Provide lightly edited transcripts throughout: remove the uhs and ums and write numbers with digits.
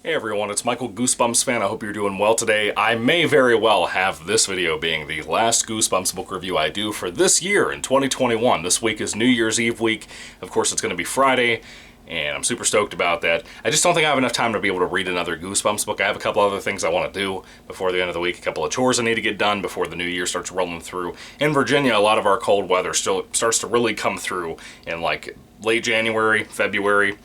Hey everyone, it's Michael GoosebumpsFan. I hope you're doing well today. I may very well have this video being the last Goosebumps book review I do for this year in 2021. This week is New Year's Eve week. Of course, it's going to be Friday, and I'm super stoked about that. I just don't think I have enough time to be able to read another Goosebumps book. I have a couple other things I want to do before the end of the week, a couple of chores I need to get done before the new year starts rolling through. In Virginia, a lot of our cold weather still starts to really come through in like late January, February.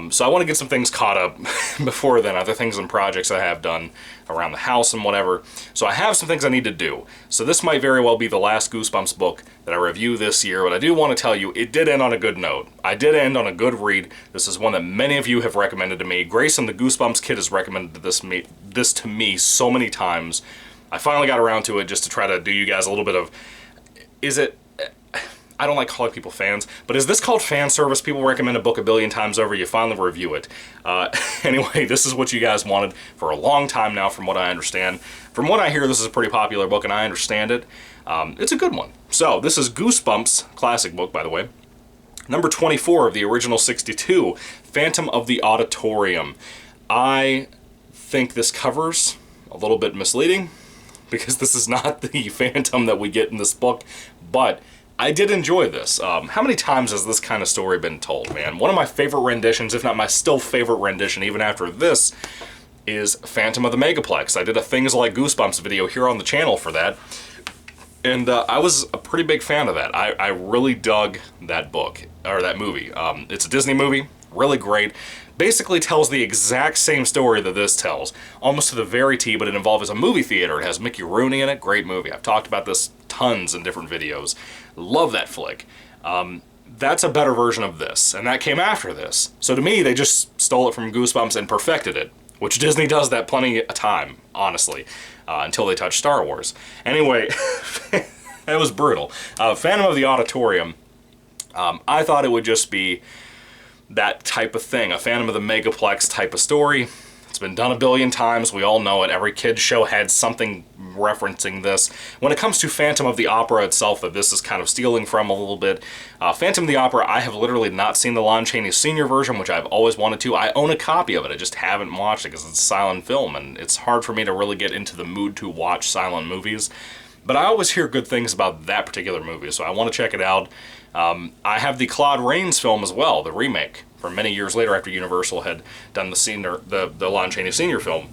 So I want to get some things caught up before then, other things and projects I have done around the house and whatever. So I have some things I need to do. So this might very well be the last Goosebumps book that I review this year, but I do want to tell you it did end on a good note. I did end on a good read. This is one that many of you have recommended to me. Grayson, the Goosebumps kid, has recommended this to me so many times. I finally got around to it just to try to do you guys a little bit of, I don't like calling people fans, but is this called fan service? People recommend a book a billion times over, you finally review it. Anyway, this is what you guys wanted for a long time now, from what I understand. From what I hear, this is a pretty popular book, and I understand it. It's a good one. So, this is Goosebumps, classic book, by the way. Number 24 of the original 62, Phantom of the Auditorium. I think this cover's a little bit misleading, because this is not the Phantom that we get in this book, but I did enjoy this. How many times has this kind of story been told, man? One of my favorite renditions, if not my still favorite rendition, even after this, is Phantom of the Megaplex. I did a Things Like Goosebumps video here on the channel for that, and I was a pretty big fan of that. I really dug that book, or that movie. It's a Disney movie, really great. Basically tells the exact same story that this tells, almost to the very T, but it involves a movie theater. It has Mickey Rooney in it, great movie. I've talked about this tons in different videos. Love that flick. That's a better version of this, and that came after this. So to me, they just stole it from Goosebumps and perfected it, which Disney does that plenty of time, honestly, until they touch Star Wars. Anyway, that was brutal. Phantom of the Auditorium, I thought it would just be that type of thing, a Phantom of the Megaplex type of story. It's been done a billion times, we all know it. Every kid's show had something referencing this. When it comes to Phantom of the Opera itself, that this is kind of stealing from a little bit, Phantom of the Opera, I have literally not seen the Lon Chaney Sr. version, which I've always wanted to. I own a copy of it, I just haven't watched it because it's a silent film, and it's hard for me to really get into the mood to watch silent movies. But I always hear good things about that particular movie, so I want to check it out. I have the Claude Rains film as well, the remake, from many years later after Universal had done the Lon Chaney Sr. film.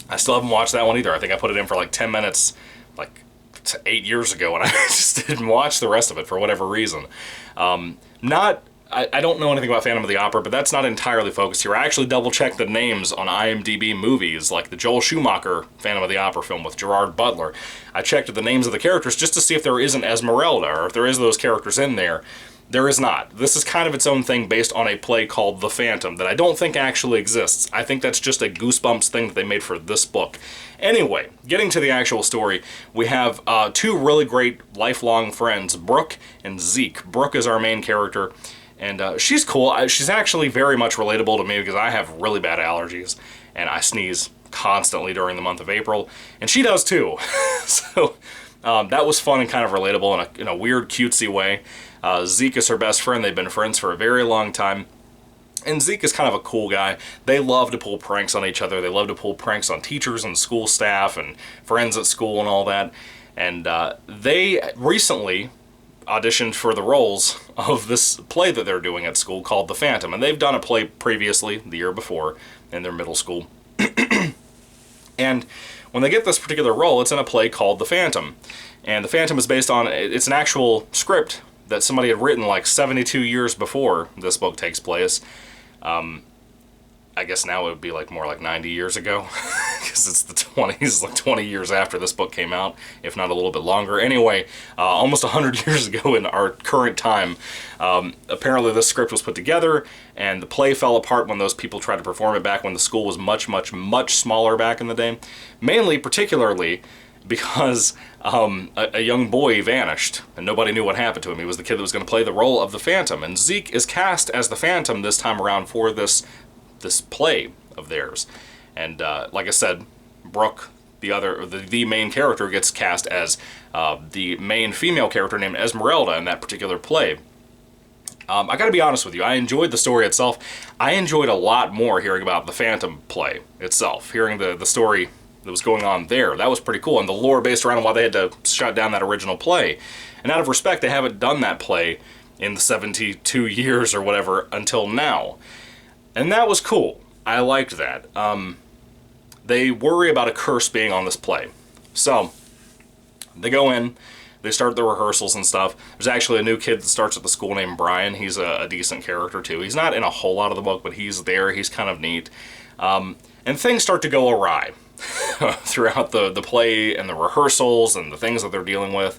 I still haven't watched that one either. I think I put it in for like 10 minutes, like 8 years ago, and I just didn't watch the rest of it for whatever reason. I don't know anything about Phantom of the Opera, but that's not entirely focused here. I actually double-checked the names on IMDb movies, like the Joel Schumacher Phantom of the Opera film with Gerard Butler. I checked the names of the characters just to see if there isn't Esmeralda, or if there is those characters in there. There is not. This is kind of its own thing based on a play called The Phantom that I don't think actually exists. I think that's just a Goosebumps thing that they made for this book. Anyway, getting to the actual story, we have two really great lifelong friends, Brooke and Zeke. Brooke is our main character, and she's cool. She's actually very much relatable to me because I have really bad allergies, and I sneeze constantly during the month of April, and she does too. So that was fun and kind of relatable in a weird, cutesy way. Zeke is her best friend. They've been friends for a very long time. And Zeke is kind of a cool guy. They love to pull pranks on each other. They love to pull pranks on teachers and school staff and friends at school and all that. And they recently auditioned for the roles of this play that they're doing at school called The Phantom. And they've done a play previously, the year before, in their middle school. And when they get this particular role, it's in a play called The Phantom. And The Phantom is based on, it's an actual script that somebody had written like 72 years before this book takes place. I guess now it would be like more like 90 years ago, because it's the 20s, like 20 years after this book came out, if not a little bit longer. Anyway, almost 100 years ago in our current time, apparently this script was put together, and the play fell apart when those people tried to perform it back when the school was much, much, much smaller back in the day. Particularly, because a young boy vanished, and nobody knew what happened to him. He was the kid that was going to play the role of the Phantom, and Zeke is cast as the Phantom this time around for this play of theirs. And like I said, Brooke, the main character, gets cast as the main female character named Esmeralda in that particular play. I gotta be honest with you, I enjoyed the story itself. I enjoyed a lot more hearing about the Phantom play itself, hearing the story that was going on there. That was pretty cool, and the lore based around why they had to shut down that original play. And out of respect, they haven't done that play in the 72 years or whatever until now. And that was cool. I liked that. They worry about a curse being on this play. So, they go in, they start the rehearsals and stuff. There's actually a new kid that starts at the school named Brian. He's a decent character too. He's not in a whole lot of the book, but he's there. He's kind of neat. And things start to go awry throughout the play and the rehearsals and the things that they're dealing with.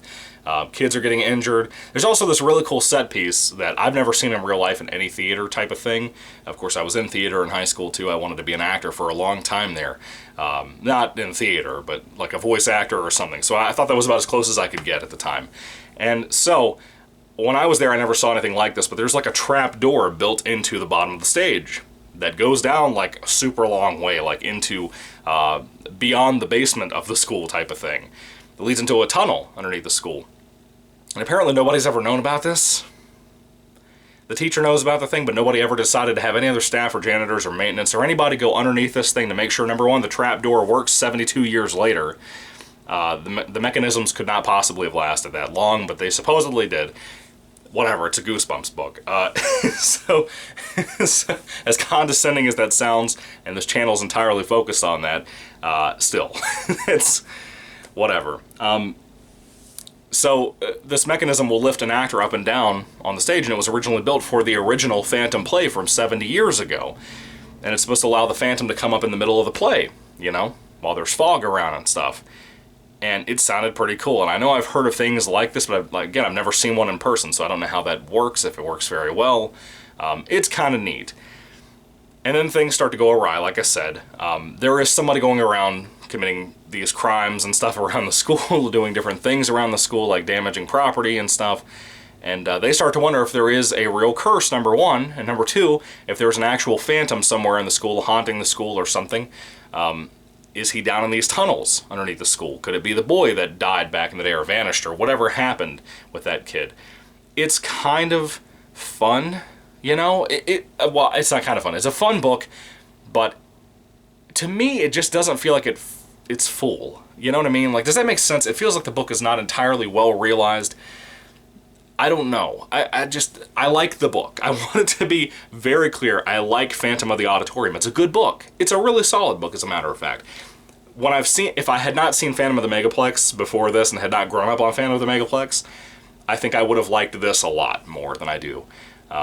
Kids are getting injured. There's also this really cool set piece that I've never seen in real life in any theater type of thing. Of course, I was in theater in high school too. I wanted to be an actor for a long time there. Not in theater, but like a voice actor or something. So I thought that was about as close as I could get at the time. And so when I was there, I never saw anything like this, but there's like a trap door built into the bottom of the stage that goes down like a super long way, like into beyond the basement of the school type of thing. It leads into a tunnel underneath the school. And apparently nobody's ever known about this. The teacher knows about the thing, but nobody ever decided to have any other staff or janitors or maintenance or anybody go underneath this thing to make sure, number one, the trapdoor works 72 years later. The mechanisms could not possibly have lasted that long, but they supposedly did. Whatever, it's a Goosebumps book. So, as condescending as that sounds, and this channel's entirely focused on that, still, it's whatever. So this mechanism will lift an actor up and down on the stage, and it was originally built for the original Phantom play from 70 years ago. And it's supposed to allow the Phantom to come up in the middle of the play, you know, while there's fog around and stuff. And it sounded pretty cool. And I know I've heard of things like this, but again, I've never seen one in person, so I don't know how that works, if it works very well. It's kind of neat. And then things start to go awry, like I said. There is somebody going around committing these crimes and stuff around the school, doing different things around the school, like damaging property and stuff. And they start to wonder if there is a real curse, number one. And number two, if there's an actual phantom somewhere in the school haunting the school or something. Is he down in these tunnels underneath the school? Could it be the boy that died back in the day or vanished or whatever happened with that kid? It's kind of fun, you know? Well, it's not kind of fun. It's a fun book, but to me, it just doesn't feel like it's full. You know what I mean? Like, does that make sense? It feels like the book is not entirely well realized. I don't know. I like the book. I want it to be very clear. I like Phantom of the Auditorium. It's a good book. It's a really solid book, as a matter of fact. If I had not seen Phantom of the Megaplex before this and had not grown up on Phantom of the Megaplex, I think I would have liked this a lot more than I do.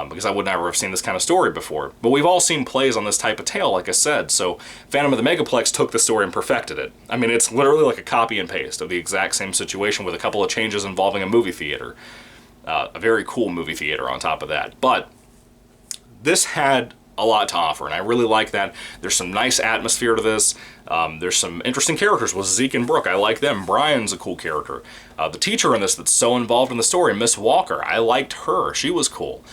Because I would never have seen this kind of story before. But we've all seen plays on this type of tale, like I said, so Phantom of the Megaplex took the story and perfected it. I mean, it's literally like a copy and paste of the exact same situation with a couple of changes involving a movie theater. A very cool movie theater on top of that. But this had a lot to offer, and I really like that. There's some nice atmosphere to this. There's some interesting characters with Zeke and Brooke. I like them. Brian's a cool character. The teacher in this that's so involved in the story, Miss Walker, I liked her. She was cool.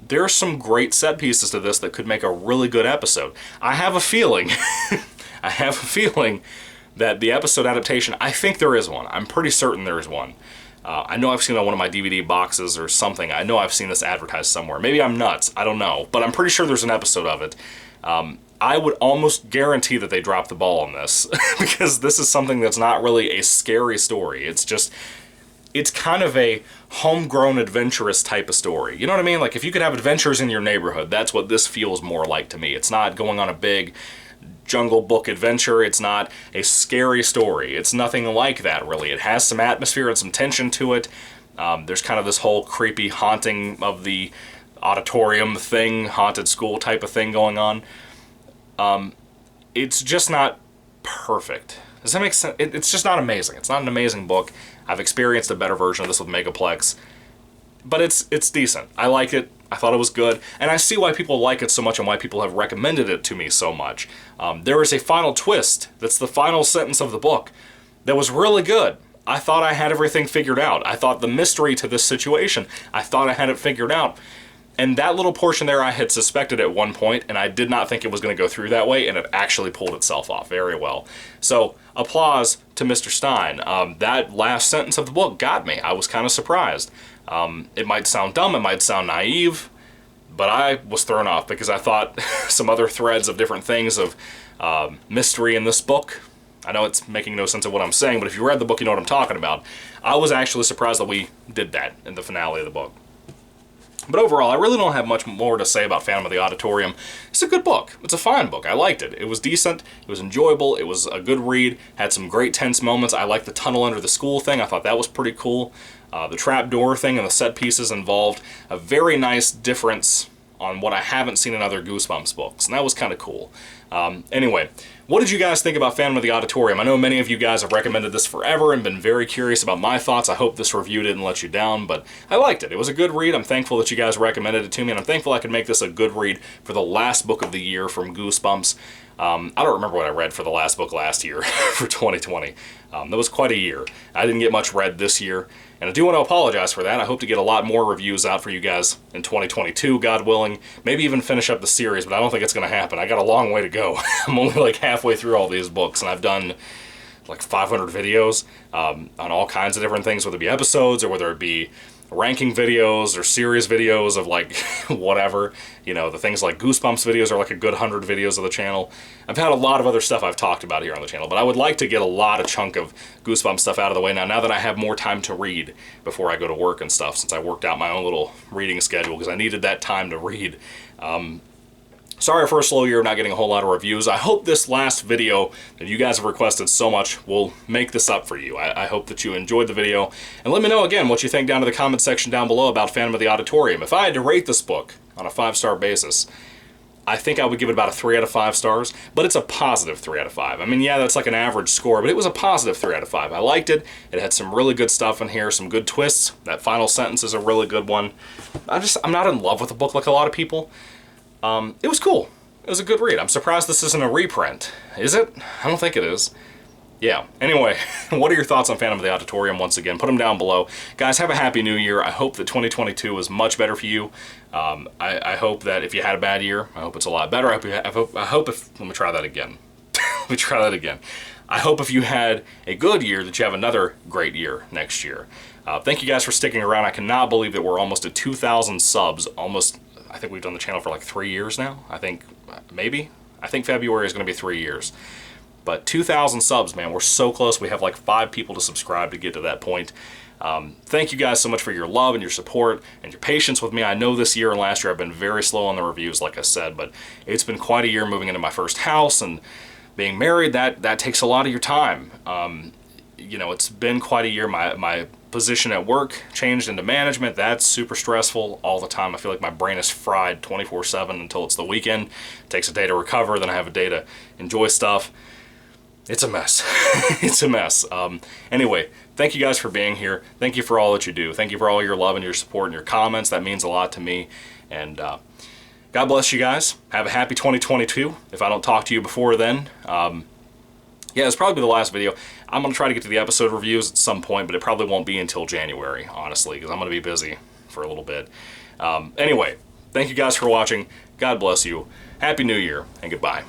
There's some great set pieces to this that could make a really good episode. I have a feeling, that the episode adaptation, I think there is one. I'm pretty certain there is one. I know I've seen it on one of my DVD boxes or something. I know I've seen this advertised somewhere. Maybe I'm nuts. I don't know. But I'm pretty sure there's an episode of it. I would almost guarantee that they dropped the ball on this because this is something that's not really a scary story. It's kind of a homegrown adventurous type of story. You know what I mean? Like, if you could have adventures in your neighborhood, that's what this feels more like to me. It's not going on a big Jungle Book adventure. It's not a scary story. It's nothing like that, really. It has some atmosphere and some tension to it. There's kind of this whole creepy haunting of the auditorium thing, haunted school type of thing going on. It's just not perfect. Does that make sense? It's just not amazing. It's not an amazing book. I've experienced a better version of this with Megaplex. But it's decent. I like it. I thought it was good. And I see why people like it so much and why people have recommended it to me so much. There is a final twist. That's the final sentence of the book. That was really good. I thought I had everything figured out. I thought the mystery to this situation, I thought I had it figured out. And that little portion there I had suspected at one point, and I did not think it was going to go through that way, and it actually pulled itself off very well. So, applause to Mr. Stein. That last sentence of the book got me. I was kind of surprised. It might sound dumb, it might sound naive, but I was thrown off because I thought some other threads of different things of mystery in this book. I know it's making no sense of what I'm saying, but if you read the book, you know what I'm talking about. I was actually surprised that we did that in the finale of the book. But overall, I really don't have much more to say about Phantom of the Auditorium. It's a good book. It's a fine book. I liked it. It was decent. It was enjoyable. It was a good read. Had some great tense moments. I liked the tunnel under the school thing. I thought that was pretty cool. The trapdoor thing and the set pieces involved a very nice difference on what I haven't seen in other Goosebumps books, and that was kind of cool. Anyway, what did you guys think about Phantom of the Auditorium? I know many of you guys have recommended this forever and been very curious about my thoughts. I hope this review didn't let you down, but I liked it. It was a good read. I'm thankful that you guys recommended it to me, and I'm thankful I could make this a good read for the last book of the year from Goosebumps. I don't remember what I read for the last book last year for 2020. That was quite a year. I didn't get much read this year, and I do want to apologize for that. I hope to get a lot more reviews out for you guys in 2022, God willing. Maybe even finish up the series, but I don't think it's going to happen. I got a long way to go. I'm only like halfway through all these books, and I've done like 500 videos on all kinds of different things, whether it be episodes or whether it be ranking videos or series videos of like whatever. You know, the things like Goosebumps videos are like a good 100 videos of the channel. I've had a lot of other stuff I've talked about here on the channel, but I would like to get a lot of chunk of Goosebumps stuff out of the way now that I have more time to read before I go to work and stuff, since I worked out my own little reading schedule because I needed that time to read. Sorry for a slow year of not getting a whole lot of reviews. I hope this last video that you guys have requested so much will make this up for you. I hope that you enjoyed the video. And let me know again what you think down in the comment section down below about Phantom of the Auditorium. If I had to rate this book on a 5-star basis, I think I would give it about a 3 out of 5 stars, but it's a positive 3 out of 5. I mean, yeah, that's like an average score, but it was a positive 3 out of 5. I liked it. It had some really good stuff in here, some good twists. That final sentence is a really good one. I'm not in love with the book like a lot of people. It was cool. It was a good read. I'm surprised this isn't a reprint. Is it? I don't think it is. Yeah. Anyway, what are your thoughts on Phantom of the Auditorium once again? Put them down below. Guys, have a happy new year. I hope that 2022 is much better for you. I hope that if you had a bad year, I hope it's a lot better. Let me try that again. Let me try that again. I hope if you had a good year that you have another great year next year. Thank you guys for sticking around. I cannot believe that we're almost at 2,000 subs. I think we've done the channel for like 3 years now. I think February is going to be 3 years. But 2,000 subs, man, we're so close. We have like 5 people to subscribe to get to that point. Thank you guys so much for your love and your support and your patience with me. I know this year and last year I've been very slow on the reviews, like I said, but it's been quite a year moving into my first house and being married. That takes a lot of your time. You know, it's been quite a year. My position at work changed into management. That's super stressful all the time. I feel like my brain is fried 24/7 until it's the weekend. It takes a day to recover, then I have a day to enjoy stuff. It's a mess. It's a mess. Anyway, thank you guys for being here. Thank you for all that you do. Thank you for all your love and your support and your comments. That means a lot to me. And God bless you guys. Have a happy 2022 if I don't talk to you before then. Yeah, it's probably the last video. I'm going to try to get to the episode reviews at some point, but it probably won't be until January, honestly, because I'm going to be busy for a little bit. Anyway, thank you guys for watching. God bless you. Happy New Year, and goodbye.